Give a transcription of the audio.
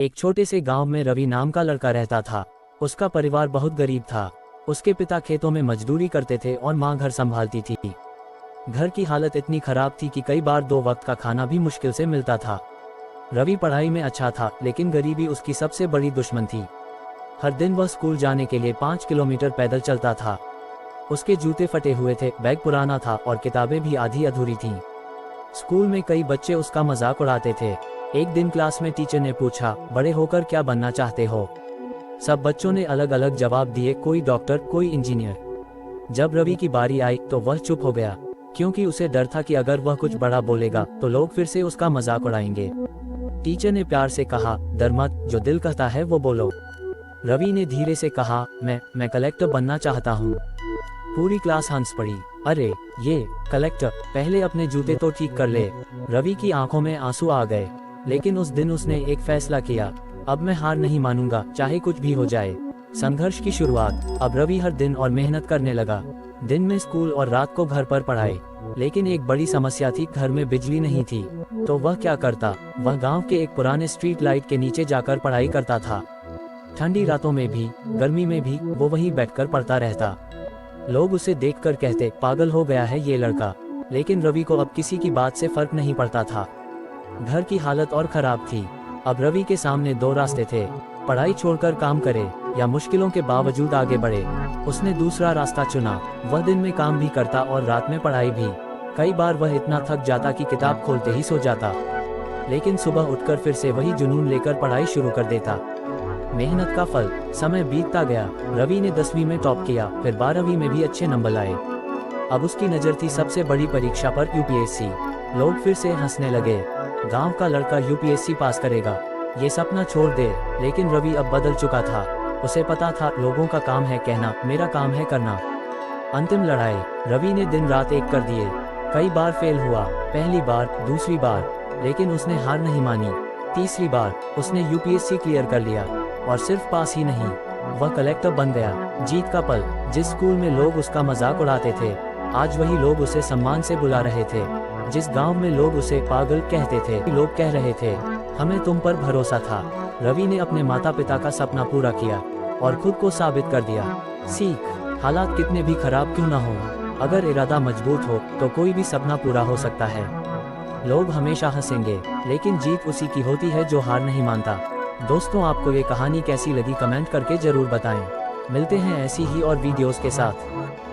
एक छोटे से गांव में रवि नाम का लड़का रहता था। उसका परिवार बहुत गरीब था। उसके पिता खेतों में मजदूरी करते थे और मां घर संभालती थी। घर की हालत इतनी खराब थी कि कई बार 2 वक्त का खाना भी मुश्किल से मिलता था। रवि पढ़ाई में अच्छा था, लेकिन गरीबी उसकी सबसे बड़ी दुश्मन थी। हर दिन वह स्कूल जाने के लिए 5 किलोमीटर पैदल चलता था। उसके जूते फटे हुए थे, बैग पुराना था और किताबें भी आधी अधूरी थीं। स्कूल में कई बच्चे उसका मजाक उड़ाते थे। एक दिन क्लास में टीचर ने पूछा, बड़े होकर क्या बनना चाहते हो? सब बच्चों ने अलग अलग जवाब दिए, कोई डॉक्टर, कोई इंजीनियर। जब रवि की बारी आई तो वह चुप हो गया, क्योंकि उसे डर था कि अगर वह कुछ बड़ा बोलेगा तो लोग फिर से उसका मजाक उड़ाएंगे। टीचर ने प्यार से कहा, डर मत, जो दिल कहता है वो बोलो। रवि ने धीरे से कहा, मैं कलेक्टर बनना चाहता हूँ। पूरी क्लास हंस पड़ी। अरे ये कलेक्टर, पहले अपने जूते तो ठीक कर ले। रवि की आंखों में आंसू आ गए। लेकिन उस दिन उसने एक फैसला किया, अब मैं हार नहीं मानूंगा, चाहे कुछ भी हो जाए। संघर्ष की शुरुआत। अब रवि हर दिन और मेहनत करने लगा। दिन में स्कूल और रात को घर पर पढ़ाई। लेकिन एक बड़ी समस्या थी, घर में बिजली नहीं थी। तो वह क्या करता? वह गांव के एक पुराने स्ट्रीट लाइट के नीचे जाकर पढ़ाई करता था। ठंडी रातों में भी, गर्मी में भी वो वहीं बैठकर पढ़ता रहता। लोग उसे देखकर कहते, पागल हो गया है ये लड़का। लेकिन रवि को अब किसी की बात से फर्क नहीं पड़ता था। घर की हालत और खराब थी। अब रवि के सामने 2 रास्ते थे, पढ़ाई छोड़कर काम करे या मुश्किलों के बावजूद आगे बढ़े। उसने दूसरा रास्ता चुना। वह दिन में काम भी करता और रात में पढ़ाई भी। कई बार वह इतना थक जाता कि किताब खोलते ही सो जाता। लेकिन सुबह उठकर फिर से वही जुनून लेकर पढ़ाई शुरू कर देता। मेहनत का फल। समय बीतता गया। रवि ने 10वीं में टॉप किया, फिर 12वीं में भी अच्छे नंबर लाए। अब उसकी नज़र थी सबसे बड़ी परीक्षा पर, यूपीएससी। लोग फिर से हंसने लगे। गांव का लड़का यूपीएससी पास करेगा, ये सपना छोड़ दे। लेकिन रवि अब बदल चुका था। उसे पता था, लोगों का काम है कहना, मेरा काम है करना। अंतिम लड़ाई। रवि ने दिन रात एक कर दिए। कई बार फेल हुआ, पहली बार, दूसरी बार, लेकिन उसने हार नहीं मानी। तीसरी बार उसने यूपीएससी क्लियर कर लिया। और सिर्फ पास ही नहीं, वह कलेक्टर बन गया। जीत का पल। जिस स्कूल में लोग उसका मजाक उड़ाते थे, आज वही लोग उसे सम्मान से बुला रहे थे। जिस गांव में लोग उसे पागल कहते थे, लोग कह रहे थे, हमें तुम पर भरोसा था। रवि ने अपने माता पिता का सपना पूरा किया और खुद को साबित कर दिया। सीख। हालात कितने भी खराब क्यों ना हो, अगर इरादा मजबूत हो तो कोई भी सपना पूरा हो सकता है। लोग हमेशा हंसेंगे, लेकिन जीत उसी की होती है जो हार नहीं मानता। दोस्तों, आपको ये कहानी कैसी लगी कमेंट करके जरूर बताएं। मिलते हैं ऐसी ही और वीडियोस के साथ।